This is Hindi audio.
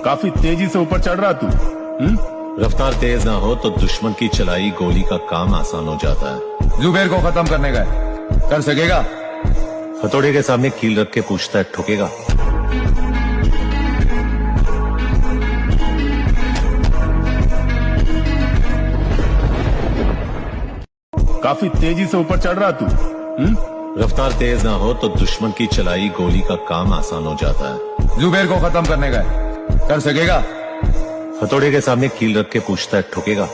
काफी तेजी से ऊपर चढ़ रहा तू। रफ्तार तेज ना हो तो दुश्मन की चलाई गोली का काम आसान हो जाता है। जुबेर को खत्म करने का है, कर सकेगा? हथौड़े के सामने कील रख के पूछता है, ठोकेगा? काफी तेजी से ऊपर चढ़ रहा तू। रफ्तार तेज ना हो तो दुश्मन की चलाई गोली का काम आसान हो जाता है। जुबेर को खत्म करने का है, कर सकेगा? हथौड़े के सामने कील रख के पूछता है, ठोकेगा?